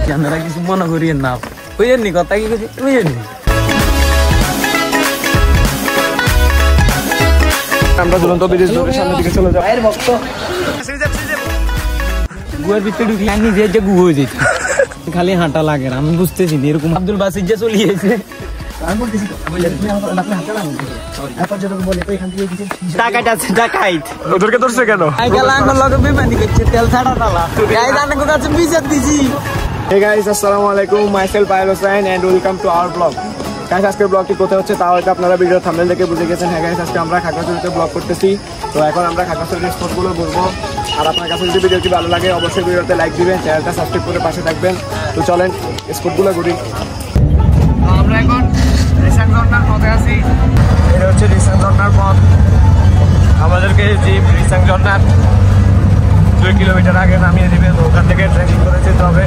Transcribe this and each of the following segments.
হয়েছে, আপনারা কিছু মনে করিয়েন না, বুঝেননি কথা কি বলছি, বুঝেননি। আমরা ঝুলন্ত ব্রিজ ধরে সামনের দিকে চলে যাই। গুয়ার ভিতরে ঢুকলে নিজে যে গু হয়ে যেত, খালি হাঁটা লাগে। আমি বুঝতেছি না এরকম আব্দুল বাসির যে চলিয়েছে। ওদেরকে ধরছে কেন? তেল ছাড়া তালা কাছে বিচার দিছি। Hey guys, আসসালামু আলাইকুম, myself Payal Hossain and welcome to our vlog. Guys, আজকের ব্লগটি কোথায় হচ্ছে তাও হয়তো আপনারা ভিডিও থাম্বনেল দেখে বুঝে গেছেন। হ্যাঁ গাইস, আজকে আমরা খাগড়াছড়িতে ব্লগ করতেছি। তো এখন আমরা খাগড়াছড়ির স্পটগুলো বলবো। আর আপনার কাছে যদি ভিডিওটি ভালো লাগে অবশ্যই ভিডিওতে লাইক দিবেন, চ্যানেলটা সাবস্ক্রাইব করে পাশে থাকবেন। তো চলেন স্পটগুলো ঘুরি। আমরা এখন রিসাং ঝর্ণার পথে আছি। এটা হচ্ছে রিসাং ঝর্ণার পথ। আমাদেরকে জিপ রিসাং ঝর্ণার 2 কিলোমিটার আগে নামিয়ে দিবে। তো ওখান থেকে ট্রেকিং করে যেতে হবে।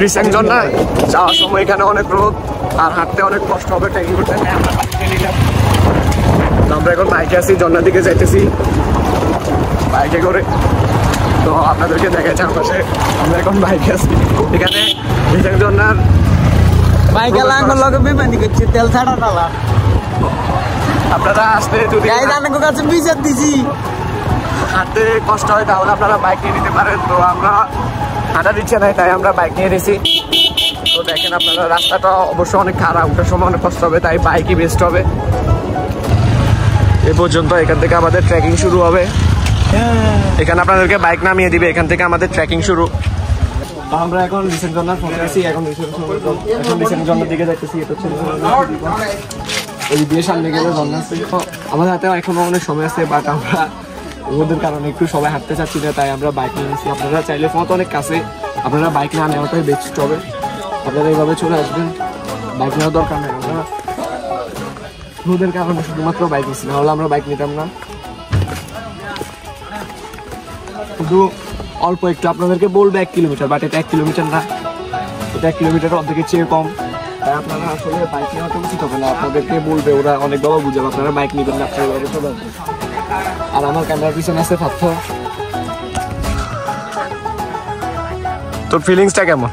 রিসাং ঝর্ণা যাওয়ার সময় এখানে অনেক রোদ আর হাঁটতে অনেক কষ্ট হবে, ট্রেকিং করতে। আমরা এখন বাইকে আছি, ঝর্ণার দিকে যাইতেছি বাইকে করে। তো আপনাদেরকে দেখাচ্ছি আশেপাশে আমরা এখন বাইকে আছি। এখানে রিসাং ঝর্ণার বাইকে লগে বেমানি করছে, তেল ছাড়া তালা। আপনারা আসতে যদি কাছে বিচার দিছি, হাঁটতে কষ্ট হয় তাহলে আপনারা বাইক নিয়ে নিতে পারেন। তো আমরা হাঁটা দিচ্ছে নাই, তাই আমরা বাইক নিয়ে নিয়েছি। তো দেখেন আপনারা রাস্তাটা অবশ্য অনেক খারাপ, ওঠার সময় অনেক কষ্ট হবে, তাই বাইকই বেস্ট হবে। এ পর্যন্ত এখান থেকে আমাদের ট্রেকিং শুরু হবে। এখানে আপনাদেরকে বাইক নামিয়ে দিবে, এখান থেকে আমাদের ট্রেকিং শুরু। আমরা এখন রিসেন্ট ঝর্ণার পথে আছি। এখন রিসেন্ট ঝর্ণার দিকে যাইতেছি। এটা হচ্ছে ওই দিয়ে সামনে গেলে ঝর্ণা আছে। আমাদের হাতে এখনো অনেক সময় আছে, বাট আমরা রোদের কারণে একটু সবাই হাঁটতে চাচ্ছি না, তাই আমরা বাইক নিয়ে নিচ্ছি। আপনারা চাইলে পথ অনেক কাছে, আপনারা বাইক না নেওয়াটাই বেস্ট হবে। আপনারা এইভাবে চলে আসবেন, বাইক নেওয়ার দরকার নেই। আমরা রোদের কারণে শুধুমাত্র বাইক নিচ্ছি, না হলে আমরা বাইক নিতাম না। শুধু অল্প একটু আপনাদেরকে বলবে 1 কিলোমিটার, বাট এটা 1 কিলোমিটার না, এটা 1 কিলোমিটার অর্ধেকের চেয়ে কম। তাই আপনারা আসলে বাইক নেওয়াটা উচিত হবে না। আপনাদেরকে বলবে, ওরা অনেকভাবে বুঝাবে, আপনারা বাইক নেবেন না, আপনারা চলে আসবেন। আর আমার ক্যামেরার পিছনে আছে পাথর। তো ফিলিংসটা কেমন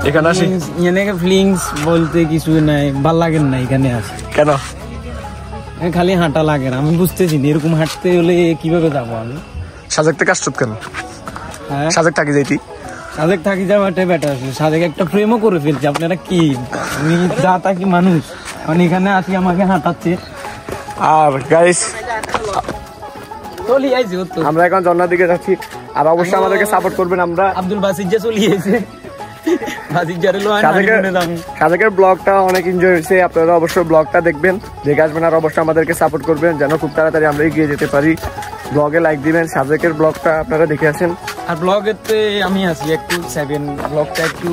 এখানে আসি? ফিলিংস বলতে কিছু নাই, ভাল লাগে না এখানে আসি। কেন? খালি হাঁটা লাগে। আমি বুঝতেছি না এরকম হাঁটতে হলে কিভাবে যাবো আমি। সাজেক থেকে আসছত কেন? হ্যাঁ, সাজেক থাকি যাইতি, সাজেক থাকি যাওয়াটাই বেটার। সাজেক একটা প্রেমও করে ফেলছি। আপনারা কি, আমি যা থাকি মানুষ, এখন এখানে আসি আমাকে হাঁটাচ্ছে। আর গাইস আমরা এখন ঝর্ণার দিকে যাচ্ছি, আর অবশ্যই আমাদেরকে সাপোর্ট করবেন। আমরা আব্দুল বাসির যে চলিয়েছে, সাজেকের ব্লগটা অনেক এনজয় হয়েছে। আপনারা অবশ্যই ব্লগটা দেখবেন, দেখে আসবেন, আর অবশ্যই আমাদেরকে সাপোর্ট করবেন যেন খুব তাড়াতাড়ি আমরা এগিয়ে যেতে পারি। ব্লগে লাইক দিবেন, সাজেকের ব্লগটা আপনারা দেখে আসেন। আর ব্লগেতে আমি আছি একটু 7, ব্লগটা একটু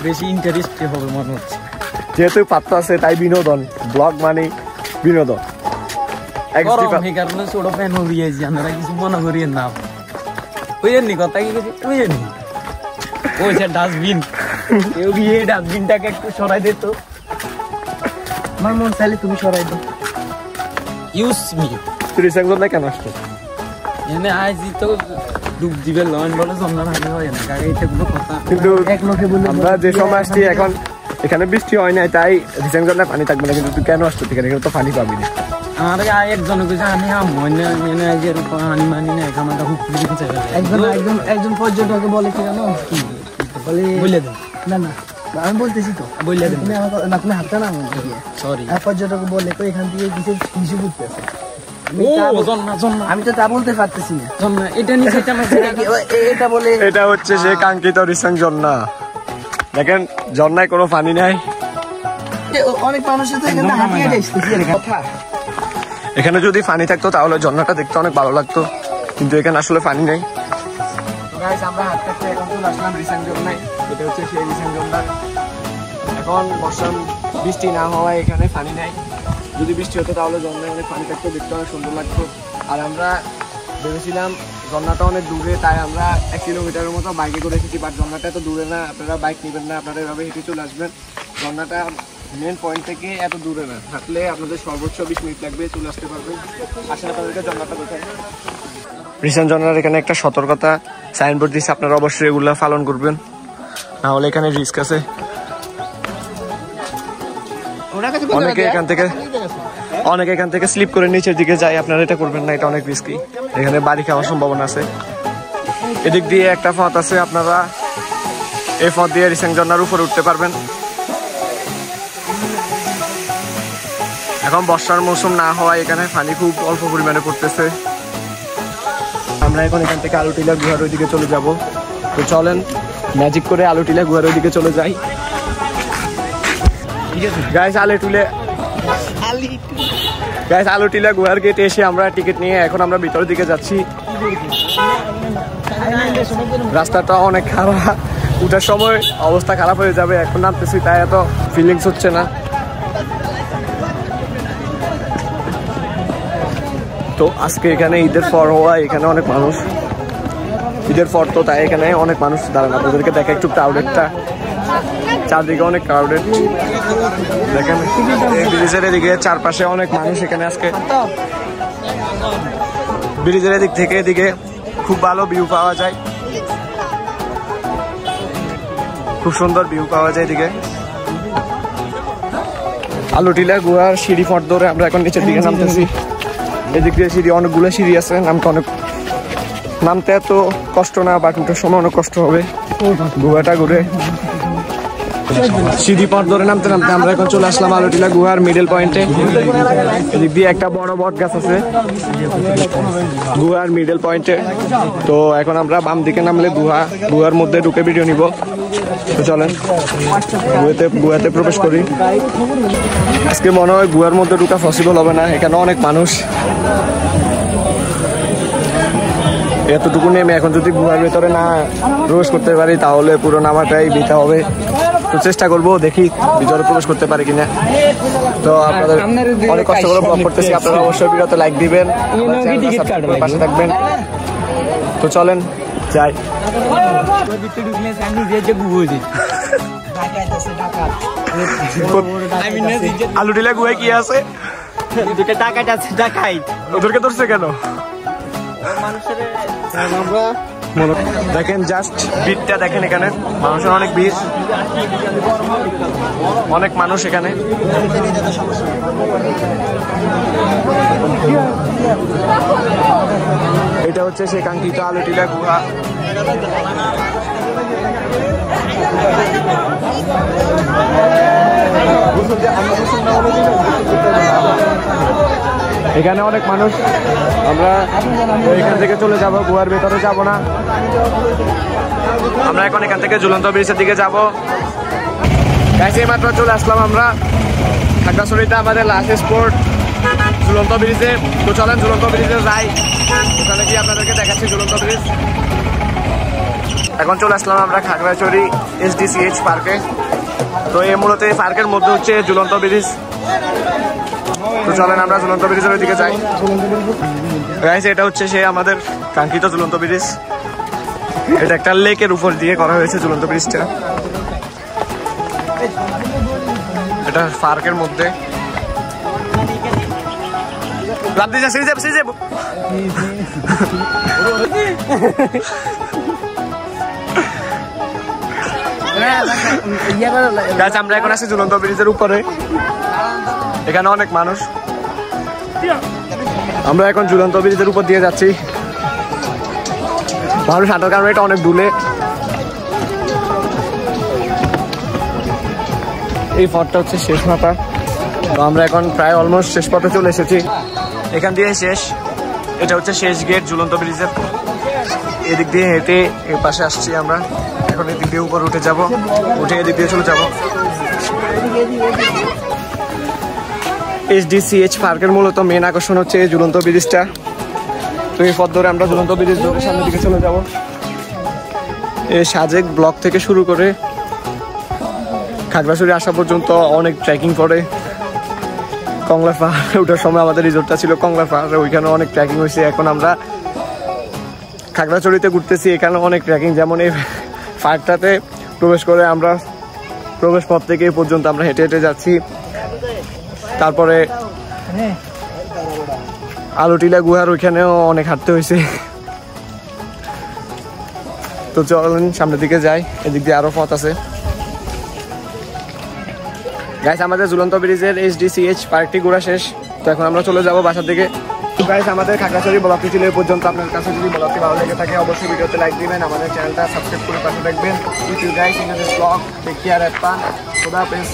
বেশি ইন্টারেস্ট হবে মনে হচ্ছে, যেহেতু পাত্র আছে তাই বিনোদন, ব্লগ মানে বিনোদন। ছোট ফ্যান হইয়াছি, আপনারা কিছু মনে করিয়েন না, বুঝেননি কথা কি বলছি, বুঝেননি। ওই যে ডাস্টবিন, কেউ গিয়ে ডাস্টবিনটাকে একটু সরাই দিত। আমার মন চাইলে তুমি সরাই দাও। ইউজ মি রিসাং ঝর্ণা কেন আসতো? এনে আইজি তো ডুব দিবে লন বলে ঝর্ণা ভাঙে হয় না, কাকে এটা কোনো কথা। কিন্তু আমরা যে সময় আসছি এখন এখানে বৃষ্টি হয় নাই, তাই রিসাং ঝর্ণায় পানি থাকবে না। কিন্তু তুই কেন আসতো এখানে? এখানে তো পানি পাবি না। আমাদের একজন কিছু আমি হানি মানি না, এখানটা খুব একজন পর্যটক বলে কি জানো, কি বলে দেন না না আমি বলতেছি তো, বললে দেন আপনি হাতটা না সরি, পর্যটক বলে তো এখান থেকে কিছু কিছু ঘুরতে আছে। আমি তো তা বলতে পারতেছি না। এটা নিচে এটা বলে, এটা হচ্ছে সে কাঙ্ক্ষিত রিসাং ঝর্ণা। দেখেন ঝর্ণায় কোনো পানি নাই, অনেক মানুষের তো এখানে হাঁটিয়ে আসতেছে কথা। এখানে যদি পানি থাকতো তাহলে ঝর্ণাটা দেখতে অনেক ভালো লাগতো, কিন্তু এখানে আসলে পানি নেই। আমরা হাঁটতে হাঁটতে এখন চলে আসলাম রিসাং ঝর্ণায়। এটা হচ্ছে সেই রিসাং ঝর্ণা। এখন বর্ষণ, বৃষ্টি না হওয়ায় এখানে পানি নেই। যদি বৃষ্টি হতো তাহলে ঝর্ণায় অনেক পানি থাকতো, দেখতে অনেক সুন্দর লাগতো। আর আমরা ভেবেছিলাম ঝর্ণাটা অনেক দূরে, তাই আমরা 1 কিলোমিটারের মতো বাইকে করে এসেছি। বাট ঝর্ণাটা এত দূরে না, আপনারা বাইক নেবেন না, আপনারা এভাবে হেঁটে চলে আসবেন। ঝর্ণাটা মেন পয়েন্ট থেকে এত দূরে না, হাঁটলে আপনাদের সর্বোচ্চ 20 মিনিট লাগবে, চলে আসতে পারবেন। আসলে আপনাদেরকে ঝর্ণাটা দেখাই। রিসাং ঝর্ণার এখানে একটা সতর্কতা সাইনবোর্ড দিচ্ছে, আপনারা অবশ্যই এগুলো পালন করবেন। না হলে এখানে রিস্ক আছে। অনেকে এখান থেকে স্লিপ করে নিচের দিকে যায়, আপনারা এটা করবেন না, এটা অনেক রিস্কি, এখানে বাড়ি খাওয়ার সম্ভাবনা আছে। এদিক দিয়ে একটা পথ আছে, আপনারা এই পথ দিয়ে রিসেং ঝর্ণার উপরে উঠতে পারবেন। এখন বর্ষার মৌসুম না হওয়ায় এখানে পানি খুব অল্প পরিমাণে পড়তেছে। আমরা এখন এখান থেকে আলুটিলা গুহার ওইদিকে চলে যাব। তো চলেন ম্যাজিক করে আলুটিলা গুহার ওইদিকে চলে যাই। গাইস আলুটিলা গুহার গেটে এসে আমরা টিকিট নিয়ে এখন আমরা ভিতরের দিকে যাচ্ছি। রাস্তাটা অনেক খারাপ, উঠার সময় অবস্থা খারাপ হয়ে যাবে, এখন নামতেছি তাই এত ফিলিংস হচ্ছে না। তো আজকে এখানে ঈদের পর হওয়া, এখানে অনেক মানুষ, ঈদের পর তো তাই এখানে অনেক মানুষ দাঁড়ানো। আপনাদেরকে দেখা একটু ক্রাউডেডটা, চারদিকে অনেক ক্রাউডেড দেখেন। ব্রিজের এদিকে চারপাশে অনেক মানুষ এখানে আজকে। ব্রিজের এদিক থেকে এদিকে খুব ভালো ভিউ পাওয়া যায়, খুব সুন্দর ভিউ পাওয়া যায় এদিকে। আলুটিলা গুহার সিঁড়ি পথ ধরে আমরা এখন নিচের দিকে নামতেছি। এদিক দিয়ে সিঁড়ি, অনেকগুলো সিঁড়ি আছে, নামতে এত কষ্ট না, বাট উঠার সময় অনেক কষ্ট হবে। গুহাটা ঘুরে সিঁড়ি পথ ধরে নামতে নামতে আমরা এখন চলে আসলাম আলুটিলা গুহার মিডল পয়েন্টে। এদিক দিয়ে একটা বড় বট গাছ আছে গুহার মিডল পয়েন্টে। তো এখন আমরা বাম দিকে নামলে গুহার মধ্যে ঢুকে ভিডিও নিব। তো চলেন গুহাতে প্রবেশ করি। আজকে মনে হয় গুহার মধ্যে ঢুকা পসিবল হবে না, এখানে অনেক মানুষ। এতটুকু নেমে এখন যদি গুহার ভেতরে না প্রবেশ করতে পারি তাহলে পুরো নামাটাই দিতে হবে। তো চেষ্টা করবো, দেখি ভিতরে প্রবেশ করতে পারি কিনা। তো আপনাদের অনেক কষ্ট করে ব্লগ করতেছি, আপনারা অবশ্যই ভিডিওতে লাইক দিবেন, পাশে থাকবেন। তো চলেন যাই। আলুটিলা গুহায় কি আছে? ওদেরকে ধরছে কেন? দেখেন জাস্ট ভিড়টা দেখেন, এখানে মানুষের অনেক ভিড়, অনেক মানুষ এখানে। এটা হচ্ছে সেই কাঙ্ক্ষিত আলুটিলা গুহা। এখানে অনেক মানুষ, আমরা এখান থেকে চলে যাব, গুহার ভেতরে যাব না। আমরা এখন এখান থেকে ঝুলন্ত ব্রিজের দিকে যাব। এই মাত্র চলে আসলাম আমরা খাগড়াছড়িতে, আমাদের লাস্ট স্পট ঝুলন্ত ব্রিজে। তো চলেন ঝুলন্ত ব্রিজে যাই, ওখানে কি আপনাদেরকে দেখাচ্ছি ঝুলন্ত ব্রিজ। এখন চলে আসলাম আমরা খাগড়াছড়ি SDCH পার্কে। তো এই মূলত এই পার্কের মধ্যে হচ্ছে ঝুলন্ত ব্রিজ। তো চলেন আমরা ঝুলন্ত ব্রিজের দিকে যাই। গাইস এটা হচ্ছে সে আমাদের কাঙ্ক্ষিত ঝুলন্ত ব্রিজ। এটা একটা লেকের উপর দিয়ে করা হয়েছে ঝুলন্ত ব্রিজটা, এটা পার্কের মধ্যে। আমরা এখন আছি ঝুলন্ত ব্রিজের উপরে, এখানে অনেক মানুষ। আমরা এখন ঝুলন্ত ব্রিজের উপর দিয়ে যাচ্ছি। মানুষ হাঁটার কারণে এটা অনেক দূরে। এই পথটা হচ্ছে শেষ মাথা। তো আমরা এখন প্রায় অলমোস্ট শেষ পথে চলে এসেছি, এখান দিয়ে শেষ। এটা হচ্ছে শেষ গেট ঝুলন্ত ব্রিজের। এদিক দিয়ে হেঁটে এর পাশে আসছি আমরা, এখন এদিক দিয়ে উপর উঠে যাব, উঠে এদিক দিয়ে চলে যাব। SDCH পার্কের মূলত মেন আকর্ষণ হচ্ছে এই ঝুলন্ত ব্রিজটা। তো এই পথ ধরে আমরা ঝুলন্ত ব্রিজ ধরে সামনের দিকে চলে যাব। এই সাজেক ব্লক থেকে শুরু করে খাগড়াছড়ি আসা পর্যন্ত অনেক ট্রেকিং করে। কংলার পাহাড়ে ওঠার সময় আমাদের রিসোর্টটা ছিল কংলার পাহাড়ে, ওইখানে অনেক ট্রেকিং হয়েছে। এখন আমরা খাগড়াছড়িতে ঘুরতেছি, এখানে অনেক ট্রেকিং। যেমন এই পার্কটাতে প্রবেশ করে আমরা প্রবেশ পথ থেকে এই পর্যন্ত আমরা হেঁটে হেঁটে যাচ্ছি। তারপরে আলুটিলা গুহার ওইখানেও অনেক হাঁটতে হয়েছে। তো চলুন সামনের দিকে যাই, এদিক দিয়ে আরও পথ আছে। গাইস আমাদের ঝুলন্ত ব্রিজের HDCH পার্কটি ঘোরা শেষ, তো এখন আমরা চলে যাব বাসার দিকে। তো গাইস আমাদের খাগড়াছড়ি ব্লগটি ছিল এই পর্যন্ত। আপনার কাছে যদি ব্লগটি ভালো লেগে থাকে অবশ্যই ভিডিওতে লাইক দিবেন, আমাদের চ্যানেলটা সাবস্ক্রাইব করে পাশে থাকবেন। You guys in this blog, take care, have fun, খোদা হাফেজ।